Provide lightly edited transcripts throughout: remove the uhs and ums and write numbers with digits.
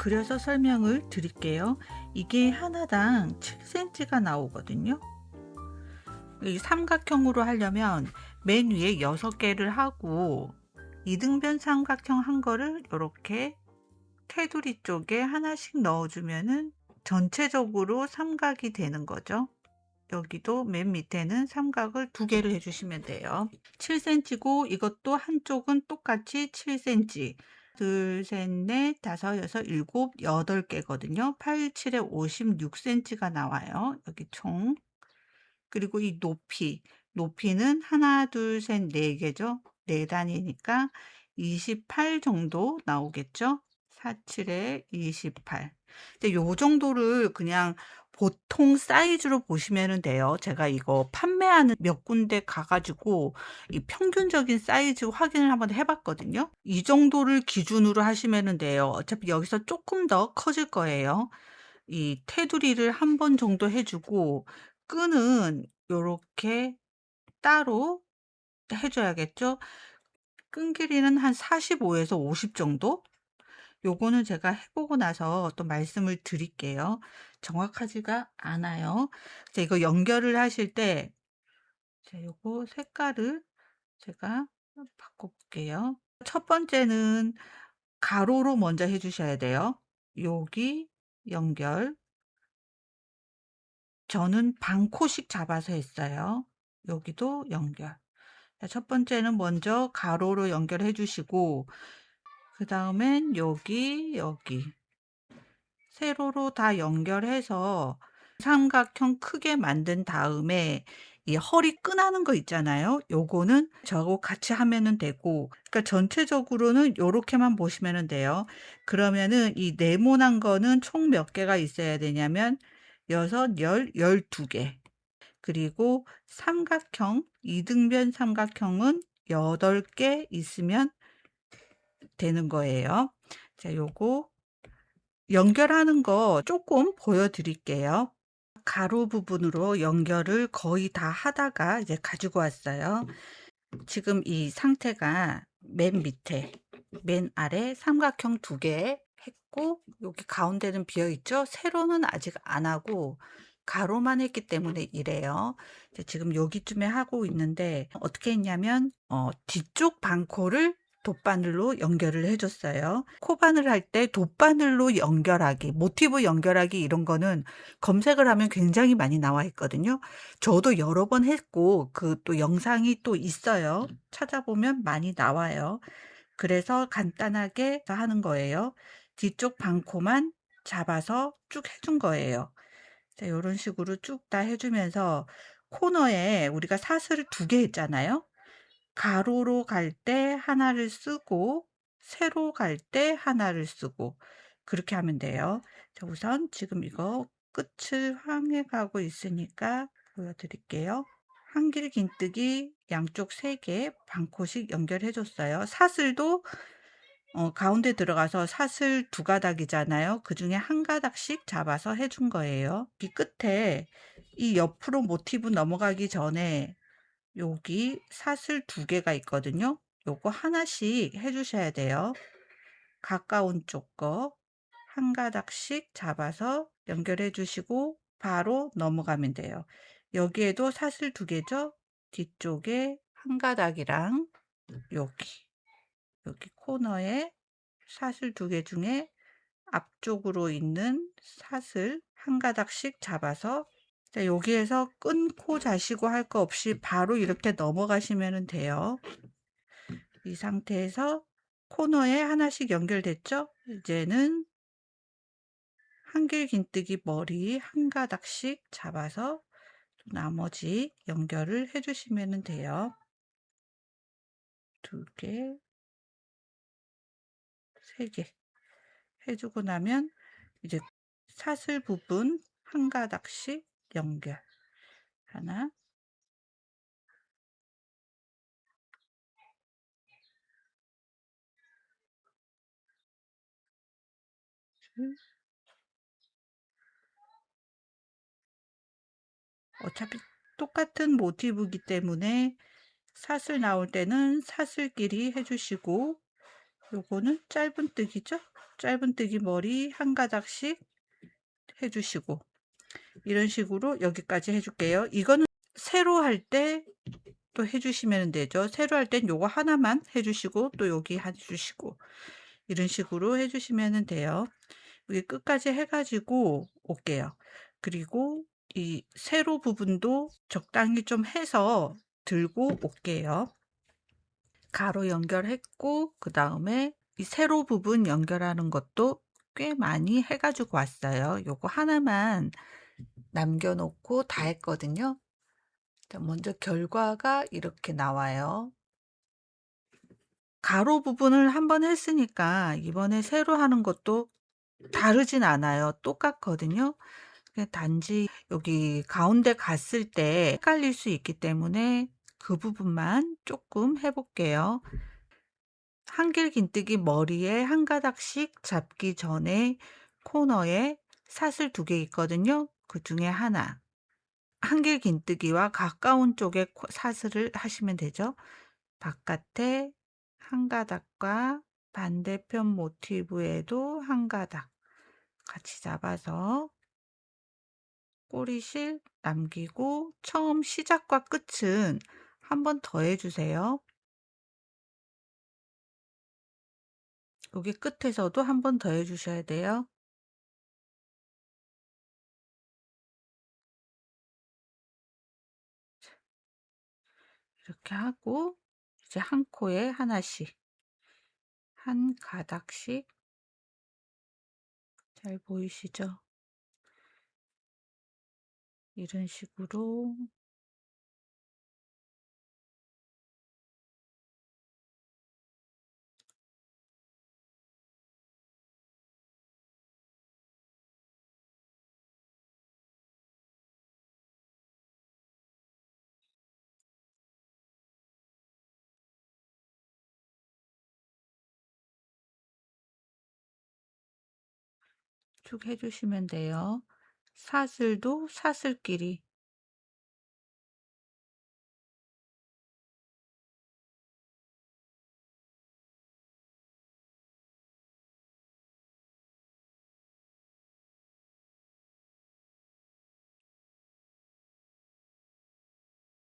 그려서 설명을 드릴게요. 이게 하나당 7cm가 나오거든요. 이 삼각형으로 하려면 맨 위에 6개를 하고 이등변 삼각형 한 거를 이렇게 테두리 쪽에 하나씩 넣어주면은 전체적으로 삼각이 되는 거죠. 여기도 맨 밑에는 삼각을 2개를 해주시면 돼요. 7cm고 이것도 한쪽은 똑같이 7cm. 둘, 셋, 넷, 다섯, 여섯, 일곱, 8개거든요. 8, 7에 56cm가 나와요. 여기 총. 그리고 이 높이는 하나, 둘, 셋, 4개죠. 4단위니까 28 정도 나오겠죠. 4, 7에 28. 근데 요 정도를 그냥 보통 사이즈로 보시면 돼요. 제가 이거 판매하는 몇 군데 가가지고 이 평균적인 사이즈 확인을 한번 해봤거든요. 이 정도를 기준으로 하시면 돼요. 어차피 여기서 조금 더 커질 거예요. 이 테두리를 한 번 정도 해주고 끈은 요렇게 따로 해줘야겠죠. 끈 길이는 한 45에서 50 정도. 요거는 제가 해보고 나서 또 말씀을 드릴게요. 정확하지가 않아요. 자, 이거 연결을 하실 때, 자, 요거 색깔을 제가 바꿔볼게요. 첫 번째는 가로로 먼저 해주셔야 돼요. 여기 연결. 저는 반코씩 잡아서 했어요. 여기도 연결. 자, 첫 번째는 먼저 가로로 연결해 주시고, 그 다음엔 여기, 세로로 다 연결해서 삼각형 크게 만든 다음에 이 허리 끈하는 거 있잖아요. 요거는 저하고 같이 하면은 되고, 그러니까 전체적으로는 요렇게만 보시면 돼요. 그러면은 이 네모난 거는 총 몇 개가 있어야 되냐면 6, 10, 12개. 그리고 삼각형, 이등변 삼각형은 8개 있으면 되는 거예요. 자, 요거 연결하는 거 조금 보여드릴게요. 가로 부분으로 연결을 거의 다 하다가 이제 가지고 왔어요. 지금 이 상태가 맨 밑에, 맨 아래 삼각형 2개 했고, 여기 가운데는 비어 있죠? 세로는 아직 안 하고, 가로만 했기 때문에 이래요. 지금 여기쯤에 하고 있는데, 어떻게 했냐면, 뒤쪽 반코를 돗바늘로 연결을 해줬어요. 코바늘 할 때 돗바늘로 연결하기, 모티브 연결하기 이런 거는 검색을 하면 굉장히 많이 나와 있거든요. 저도 여러 번 했고, 그 또 영상이 또 있어요. 찾아보면 많이 나와요. 그래서 간단하게 하는 거예요. 뒤쪽 반코만 잡아서 쭉 해준 거예요. 자, 이런 식으로 쭉 다 해주면서 코너에 우리가 사슬을 2개 했잖아요. 가로로 갈 때 하나를 쓰고 세로 갈 때 하나를 쓰고 그렇게 하면 돼요. 자, 우선 지금 이거 끝을 향해 가고 있으니까 보여드릴게요. 한길 긴뜨기 양쪽 3개 반코씩 연결해 줬어요. 사슬도 가운데 들어가서 사슬 2가닥이잖아요. 그 중에 1가닥씩 잡아서 해준 거예요. 이 끝에 이 옆으로 모티브 넘어가기 전에 여기 사슬 2개가 있거든요. 요거 하나씩 해주셔야 돼요. 가까운 쪽 거 1가닥씩 잡아서 연결해 주시고 바로 넘어가면 돼요. 여기에도 사슬 2개죠. 뒤쪽에 1가닥이랑 여기 코너에 사슬 2개 중에 앞쪽으로 있는 사슬 1가닥씩 잡아서 여기에서 끊고 자시고 할 거 없이 바로 이렇게 넘어가시면 돼요. 이 상태에서 코너에 하나씩 연결됐죠? 이제는 한길 긴뜨기 머리 1가닥씩 잡아서 나머지 연결을 해주시면 돼요. 2개, 3개 해주고 나면 이제 사슬 부분 1가닥씩 연결. 하나, 둘. 어차피 똑같은 모티브이기 때문에 사슬 나올 때는 사슬끼리 해주시고 요거는 짧은뜨기죠? 짧은뜨기 머리 한 가닥씩 해주시고, 이런 식으로 여기까지 해줄게요. 이거는 세로 할 때 또 해주시면 되죠. 세로 할 땐 요거 하나만 해주시고 또 여기 해주시고, 이런 식으로 해주시면 돼요. 여기 끝까지 해가지고 올게요. 그리고 이 세로 부분도 적당히 좀 해서 들고 올게요. 가로 연결했고, 그 다음에 이 세로 부분 연결하는 것도 꽤 많이 해가지고 왔어요. 요거 하나만 남겨놓고 다 했거든요. 먼저 결과가 이렇게 나와요. 가로 부분을 한번 했으니까 이번에 세로 하는 것도 다르진 않아요. 똑같거든요. 단지 여기 가운데 갔을 때 헷갈릴 수 있기 때문에 그 부분만 조금 해볼게요. 한길긴뜨기 머리에 한 가닥씩 잡기 전에 코너에 사슬 2개 있거든요. 그 중에 하나. 한길긴뜨기와 가까운 쪽에 사슬을 하시면 되죠. 바깥에 한 가닥과 반대편 모티브에도 한 가닥 같이 잡아서 꼬리실 남기고, 처음 시작과 끝은 한 번 더 해주세요. 여기 끝에서도 한 번 더 해주셔야 돼요. 이렇게 하고 이제 한 코에 하나씩, 한 가닥씩. 잘 보이시죠? 이런 식으로 쭉 해주시면 돼요. 사슬도 사슬끼리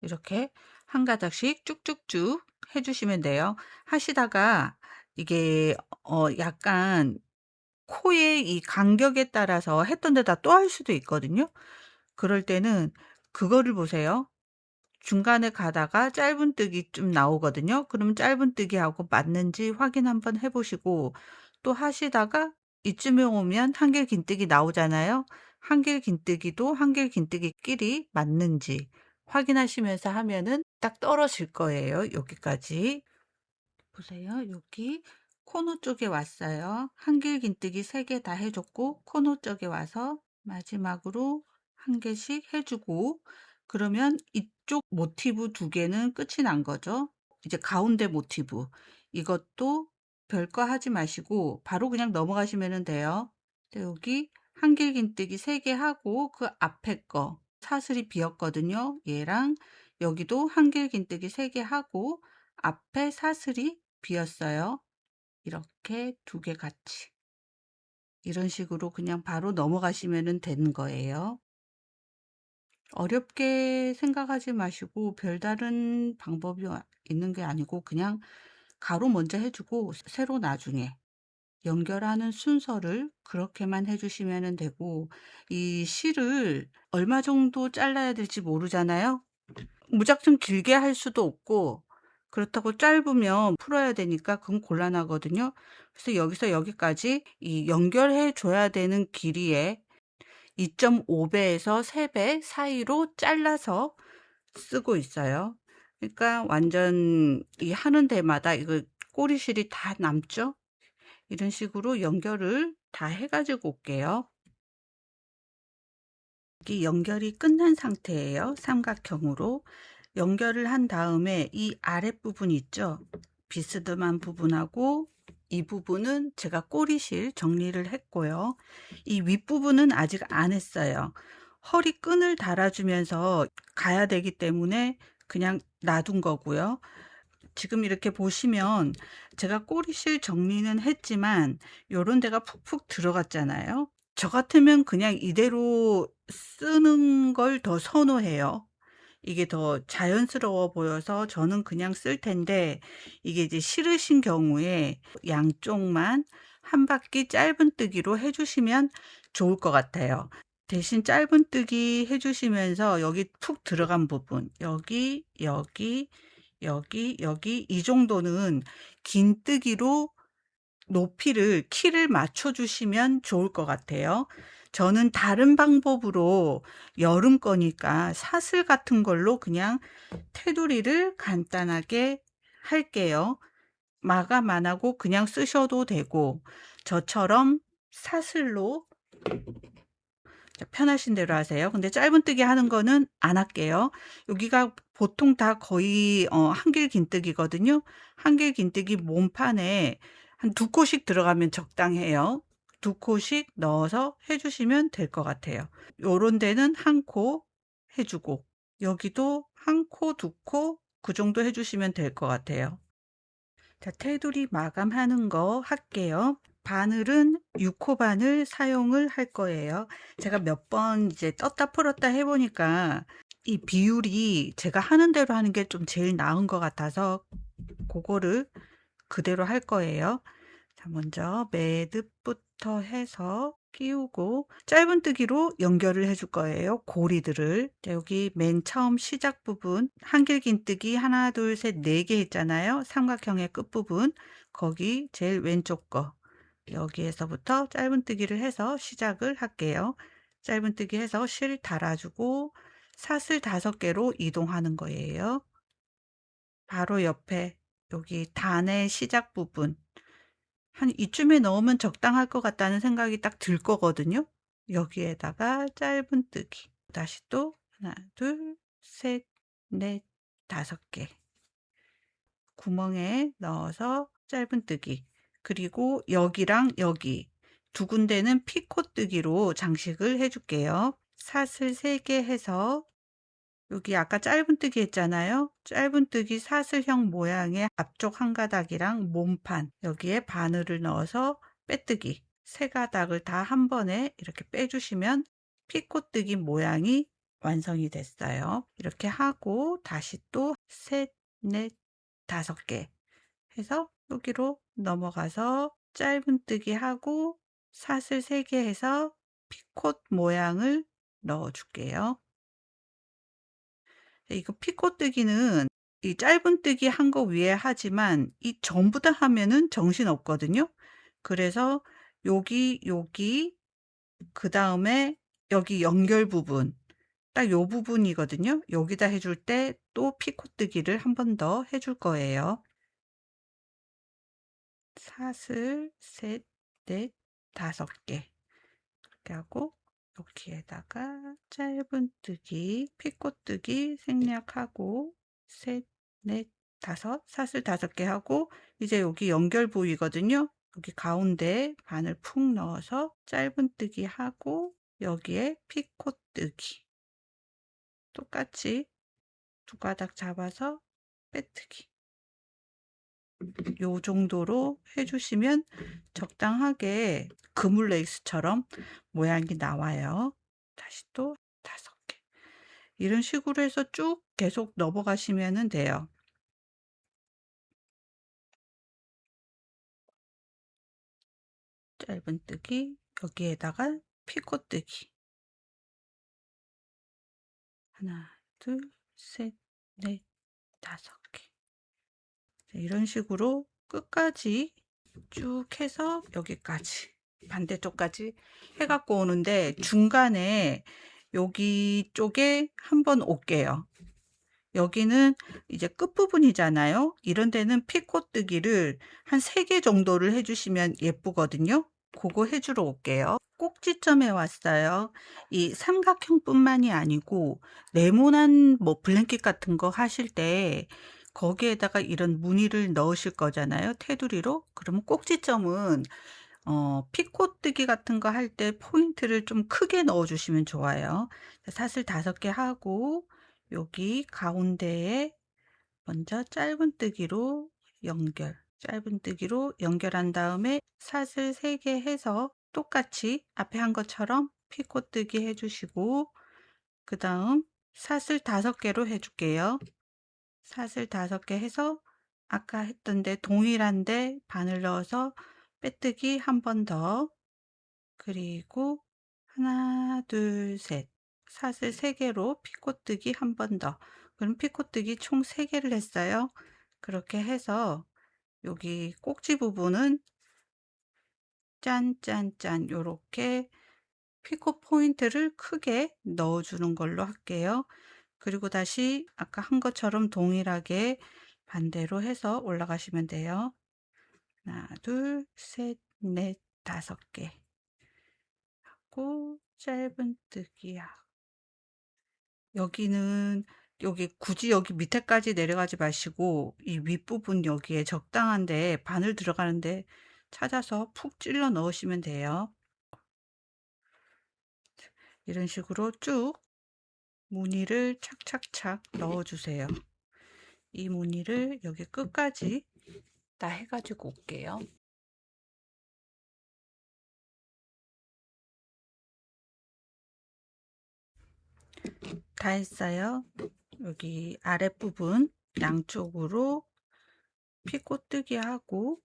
이렇게 한 가닥씩 쭉쭉쭉 해주시면 돼요. 하시다가 이게 약간 코의 이 간격에 따라서 했던 데다 또 할 수도 있거든요. 그럴 때는 그거를 보세요. 중간에 가다가 짧은뜨기 좀 나오거든요. 그러면 짧은뜨기하고 맞는지 확인 한번 해보시고, 또 하시다가 이쯤에 오면 한길긴뜨기 나오잖아요. 한길긴뜨기도 한길긴뜨기끼리 맞는지 확인하시면서 하면은 딱 떨어질 거예요. 여기까지. 보세요. 여기 코너 쪽에 왔어요. 한길긴뜨기 3개 다 해줬고, 코너 쪽에 와서 마지막으로 한 개씩 해주고, 그러면 이쪽 모티브 2개는 끝이 난 거죠. 이제 가운데 모티브, 이것도 별거 하지 마시고 바로 그냥 넘어가시면 돼요. 여기 한길긴뜨기 3개 하고 그 앞에 거 사슬이 비었거든요. 얘랑 여기도 한길긴뜨기 3개 하고 앞에 사슬이 비었어요. 이렇게 2개 같이 이런 식으로 그냥 바로 넘어가시면 되는 거예요. 어렵게 생각하지 마시고 별다른 방법이 있는 게 아니고 그냥 가로 먼저 해주고 세로 나중에 연결하는 순서를 그렇게만 해주시면 되고, 이 실을 얼마 정도 잘라야 될지 모르잖아요. 무작정 길게 할 수도 없고, 그렇다고 짧으면 풀어야 되니까 그건 곤란하거든요. 그래서 여기서 여기까지 이 연결해 줘야 되는 길이에 2.5배에서 3배 사이로 잘라서 쓰고 있어요. 그러니까 완전 이 하는 데마다 이거 꼬리실이 다 남죠. 이런 식으로 연결을 다 해가지고 올게요. 이 연결이 끝난 상태예요. 삼각형으로 연결을 한 다음에 이 아랫부분 있죠. 비스듬한 부분하고 이 부분은 제가 꼬리실 정리를 했고요. 이 윗부분은 아직 안 했어요. 허리끈을 달아주면서 가야 되기 때문에 그냥 놔둔 거고요. 지금 이렇게 보시면 제가 꼬리실 정리는 했지만 요런 데가 푹푹 들어갔잖아요. 저 같으면 그냥 이대로 쓰는 걸 더 선호해요. 이게 더 자연스러워 보여서 저는 그냥 쓸 텐데, 이게 이제 싫으신 경우에 양쪽만 한 바퀴 짧은뜨기로 해주시면 좋을 것 같아요. 대신 짧은뜨기 해주시면서 여기 푹 들어간 부분, 여기, 여기, 여기, 여기 이 정도는 긴뜨기로 높이를, 키를 맞춰주시면 좋을 것 같아요. 저는 다른 방법으로 여름 거니까 사슬 같은 걸로 그냥 테두리를 간단하게 할게요. 마감 안 하고 그냥 쓰셔도 되고, 저처럼 사슬로 편하신 대로 하세요. 근데 짧은뜨기 하는 거는 안 할게요. 여기가 보통 다 거의 한길 긴뜨기거든요. 한길 긴뜨기 몸판에 한 2코씩 들어가면 적당해요. 2코씩 넣어서 해주시면 될 것 같아요. 요런 데는 1코 해주고, 여기도 1코, 2코 그 정도 해주시면 될 것 같아요. 자, 테두리 마감하는 거 할게요. 바늘은 6호 바늘 사용을 할 거예요. 제가 몇 번 이제 떴다 풀었다 해보니까 이 비율이 제가 하는 대로 하는 게 좀 제일 나은 것 같아서 그거를 그대로 할 거예요. 자, 먼저 매듭부터 해서 끼우고 짧은뜨기로 연결을 해줄 거예요. 고리들을. 자, 여기 맨 처음 시작 부분 한길긴뜨기 하나 둘 셋 네 개 있잖아요. 삼각형의 끝부분 거기 제일 왼쪽 거 여기에서부터 짧은뜨기를 해서 시작을 할게요. 짧은뜨기 해서 실 달아주고 사슬 5개로 이동하는 거예요. 바로 옆에 여기 단의 시작 부분 한 이쯤에 넣으면 적당할 것 같다는 생각이 딱 들 거거든요. 여기에다가 짧은뜨기 다시 또 하나 둘 셋 넷 5개 구멍에 넣어서 짧은뜨기, 그리고 여기랑 여기 2군데는 피코뜨기로 장식을 해줄게요. 사슬 3개 해서 여기 아까 짧은뜨기 했잖아요. 짧은뜨기 사슬형 모양의 앞쪽 한 가닥이랑 몸판 여기에 바늘을 넣어서 빼뜨기 3가닥을 다 한 번에 이렇게 빼주시면 피코뜨기 모양이 완성이 됐어요. 이렇게 하고 다시 또 셋, 넷, 5개 해서 여기로 넘어가서 짧은뜨기 하고 사슬 3개 해서 피콧 모양을 넣어 줄게요. 이거 피코뜨기는 이 짧은뜨기 한 거 위에 하지만 이 전부 다 하면은 정신 없거든요. 그래서 여기 그 다음에 여기 연결 부분 딱 요 부분이거든요. 여기다 해줄 때 또 피코뜨기를 한 번 더 해줄 거예요. 사슬 셋, 넷, 5개 이렇게 하고 여기에다가 짧은뜨기, 피코뜨기 생략하고 셋, 넷, 5 사슬 5개 하고 이제 여기 연결 부위거든요. 여기 가운데 바늘 푹 넣어서 짧은뜨기 하고 여기에 피코뜨기 똑같이 2가닥 잡아서 빼뜨기 요 정도로 해주시면 적당하게 그물 레이스처럼 모양이 나와요. 다시 또 5개 이런 식으로 해서 쭉 계속 넘어가시면 돼요. 짧은뜨기 여기에다가 피코뜨기 하나 둘 셋 넷 5개 이런 식으로 끝까지 쭉 해서 여기까지 반대쪽까지 해갖고 오는데 중간에 여기 쪽에 한번 올게요. 여기는 이제 끝부분이잖아요. 이런 데는 피코뜨기를 한 3개 정도를 해주시면 예쁘거든요. 그거 해주러 올게요. 꼭지점에 왔어요. 이 삼각형뿐만이 아니고 네모난 뭐 블랭켓 같은 거 하실 때 거기에다가 이런 무늬를 넣으실 거잖아요. 테두리로. 그러면 꼭지점은 피코뜨기 같은 거 할 때 포인트를 좀 크게 넣어 주시면 좋아요. 사슬 5개 하고 여기 가운데에 먼저 짧은뜨기로 연결한 다음에 사슬 3개 해서 똑같이 앞에 한 것처럼 피코뜨기 해주시고, 그 다음 사슬 5개로 해줄게요. 사슬 5개 해서 아까 했던데 동일한데 바늘 넣어서 빼뜨기 한 번 더, 그리고 하나, 둘, 셋, 사슬 3개로 피코뜨기 한 번 더. 그럼 피코뜨기 총 3개를 했어요. 그렇게 해서 여기 꼭지 부분은 짠짠짠 요렇게 피코 포인트를 크게 넣어주는 걸로 할게요. 그리고 다시 아까 한 것처럼 동일하게 반대로 해서 올라가시면 돼요. 하나, 둘, 셋, 넷, 5개 하고 짧은뜨기야. 여기는 여기 굳이 여기 밑에까지 내려가지 마시고 이 윗부분 여기에 적당한데 바늘 들어가는데 찾아서 푹 찔러 넣으시면 돼요. 이런 식으로 쭉 무늬를 착착착 넣어주세요. 이 무늬를 여기 끝까지 다 해가지고 올게요. 다 했어요. 여기 아랫부분 양쪽으로 피코뜨기 하고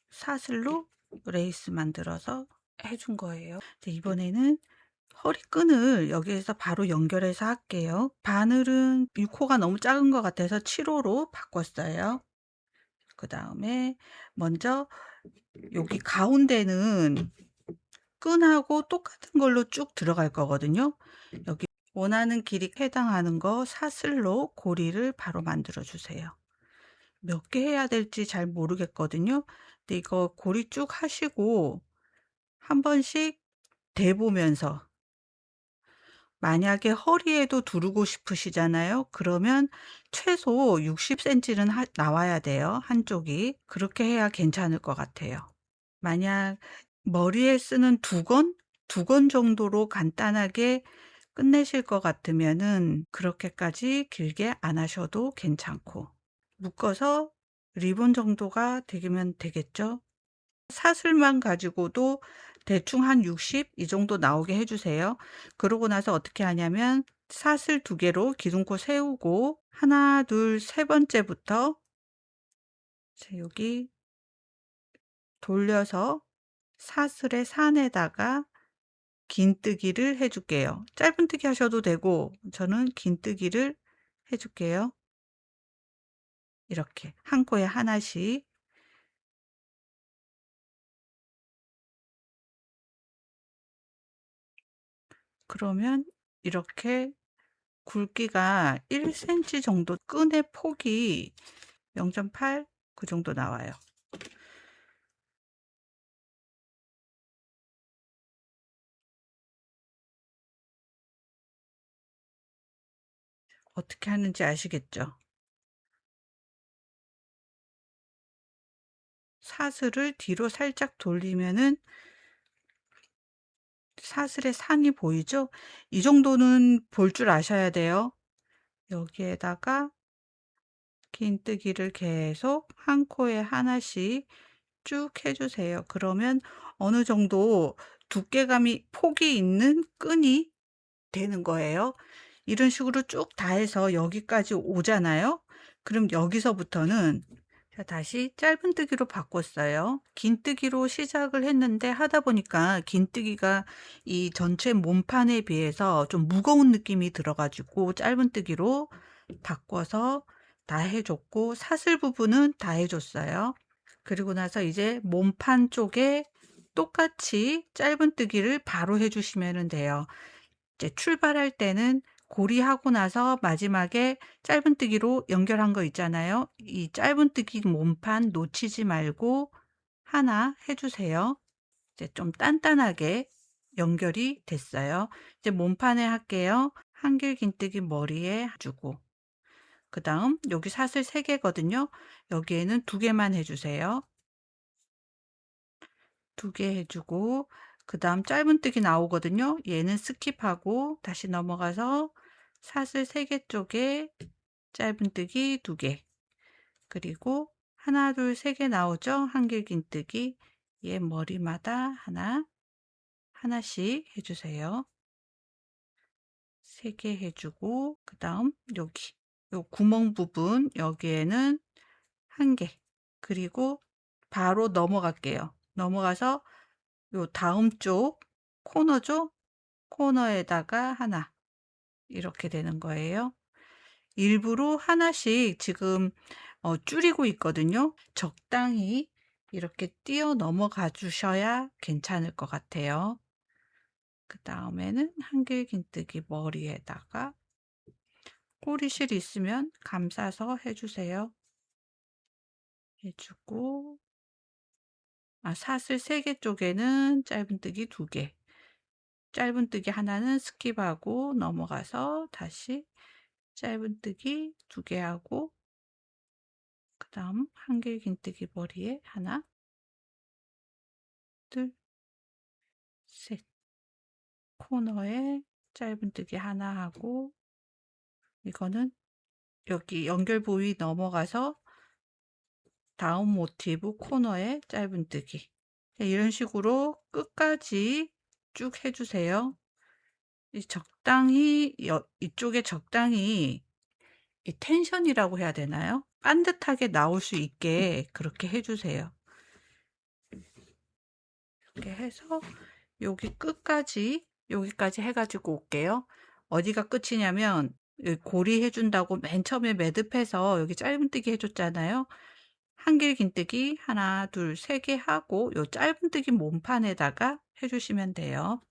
사슬로 레이스 만들어서 해준 거예요. 이번에는 허리끈을 여기에서 바로 연결해서 할게요. 바늘은 6호가 너무 작은 것 같아서 7호로 바꿨어요. 그 다음에 먼저 여기 가운데는 끈하고 똑같은 걸로 쭉 들어갈 거거든요. 여기 원하는 길이 해당하는 거 사슬로 고리를 바로 만들어 주세요. 몇 개 해야 될지 잘 모르겠거든요. 근데 이거 고리 쭉 하시고 한 번씩 대보면서, 만약에 허리에도 두르고 싶으시잖아요. 그러면 최소 60cm는 나와야 돼요. 한쪽이. 그렇게 해야 괜찮을 것 같아요. 만약 머리에 쓰는 두 건 정도로 간단하게 끝내실 것 같으면은 그렇게까지 길게 안 하셔도 괜찮고, 묶어서 리본 정도가 되면 되겠죠. 사슬만 가지고도 대충 한 60 이 정도 나오게 해주세요. 그러고 나서 어떻게 하냐면 사슬 2개로 기둥코 세우고 하나, 둘, 세 번째부터 여기 돌려서 사슬의 산에다가 긴뜨기를 해줄게요. 짧은뜨기 하셔도 되고 저는 긴뜨기를 해줄게요. 이렇게 한 코에 하나씩. 그러면 이렇게 굵기가 1cm 정도, 끈의 폭이 0.8 그 정도 나와요. 어떻게 하는지 아시겠죠? 사슬을 뒤로 살짝 돌리면은 사슬의 산이 보이죠? 이 정도는 볼 줄 아셔야 돼요. 여기에다가 긴뜨기를 계속 한 코에 하나씩 쭉 해주세요. 그러면 어느 정도 두께감이, 폭이 있는 끈이 되는 거예요. 이런 식으로 쭉 다 해서 여기까지 오잖아요. 그럼 여기서부터는 다시 짧은뜨기로 바꿨어요. 긴뜨기로 시작을 했는데 하다 보니까 긴뜨기가 이 전체 몸판에 비해서 좀 무거운 느낌이 들어가지고 짧은뜨기로 바꿔서 다 해줬고, 사슬 부분은 다 해줬어요. 그리고 나서 이제 몸판 쪽에 똑같이 짧은뜨기를 바로 해주시면 돼요. 이제 출발할 때는 고리하고 나서 마지막에 짧은뜨기로 연결한 거 있잖아요. 이 짧은뜨기 몸판 놓치지 말고 하나 해주세요. 이제 좀 단단하게 연결이 됐어요. 이제 몸판에 할게요. 한길 긴뜨기 머리에 주고, 그 다음 여기 사슬 3개거든요. 여기에는 2개만 해주세요. 2개 해주고, 그 다음 짧은뜨기 나오거든요. 얘는 스킵하고 다시 넘어가서 사슬 3개 쪽에 짧은뜨기 2개, 그리고 하나, 둘, 3개 나오죠? 한길긴뜨기. 얘 머리마다 하나씩 해주세요. 3개 해주고, 그 다음 여기 요 구멍 부분 여기에는 1개, 그리고 바로 넘어갈게요. 넘어가서 요 다음 쪽 코너죠? 코너에다가 하나, 이렇게 되는 거예요. 일부러 하나씩 지금 줄이고 있거든요. 적당히 이렇게 뛰어 넘어가 주셔야 괜찮을 것 같아요. 그 다음에는 한길긴뜨기 머리에다가 꼬리실 있으면 감싸서 해주세요. 해주고, 사슬 3개 쪽에는 짧은뜨기 2개, 짧은뜨기 하나는 스킵하고 넘어가서 다시 짧은뜨기 2개 하고, 그 다음 한길긴뜨기 머리에 하나, 둘, 셋, 코너에 짧은뜨기 하나 하고, 이거는 여기 연결 부위 넘어가서 다음 모티브 코너에 짧은뜨기. 이런 식으로 끝까지 쭉 해주세요. 적당히 이쪽에 적당히 이 텐션이라고 해야 되나요? 반듯하게 나올 수 있게 그렇게 해주세요. 이렇게 해서 여기까지 해가지고 올게요. 어디가 끝이냐면 고리 해준다고 맨 처음에 매듭해서 여기 짧은뜨기 해줬잖아요. 한길긴뜨기 하나, 둘, 3개 하고 요 짧은뜨기 몸판에다가 해주시면 돼요.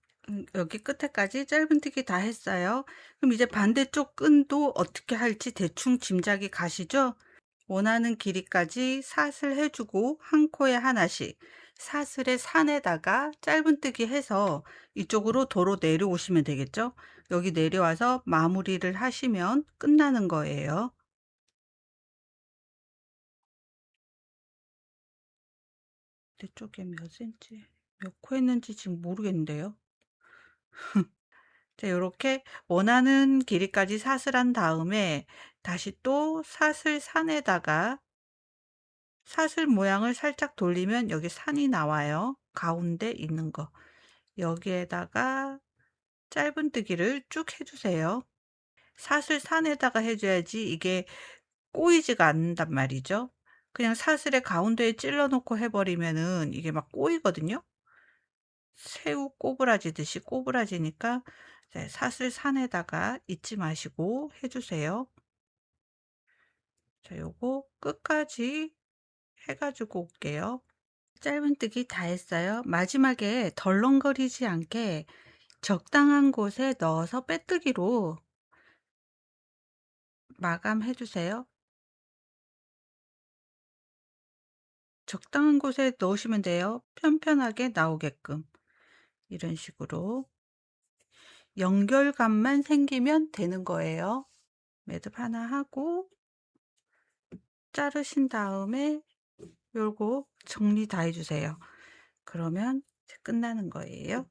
여기 끝에까지 짧은뜨기 다 했어요. 그럼 이제 반대쪽 끈도 어떻게 할지 대충 짐작이 가시죠? 원하는 길이까지 사슬 해주고 한 코에 하나씩 사슬의 산에다가 짧은뜨기 해서 이쪽으로 도로 내려오시면 되겠죠? 여기 내려와서 마무리를 하시면 끝나는 거예요. 이쪽에 몇 cm, 몇 코 했는지 지금 모르겠는데요. 자, 이렇게 원하는 길이까지 사슬한 다음에 다시 또 사슬 산에다가 사슬 모양을 살짝 돌리면 여기 산이 나와요. 가운데 있는 거. 여기에다가 짧은뜨기를 쭉 해주세요. 사슬 산에다가 해줘야지 이게 꼬이지가 않는단 말이죠. 그냥 사슬의 가운데에 찔러 놓고 해버리면은 이게 막 꼬이거든요. 새우 꼬부라지듯이 꼬부라지니까 사슬 산에다가 잊지 마시고 해주세요. 자, 요거 끝까지 해가지고 올게요. 짧은뜨기 다 했어요. 마지막에 덜렁거리지 않게 적당한 곳에 넣어서 빼뜨기로 마감해 주세요. 적당한 곳에 넣으시면 돼요. 편편하게 나오게끔. 이런 식으로 연결감만 생기면 되는 거예요. 매듭 하나 하고 자르신 다음에 요거 정리 다 해주세요. 그러면 끝나는 거예요.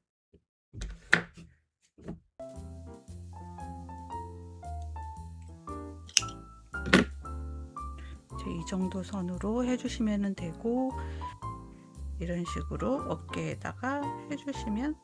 이 정도 선으로 해주시면 되고, 이런 식으로 어깨에다가 해주시면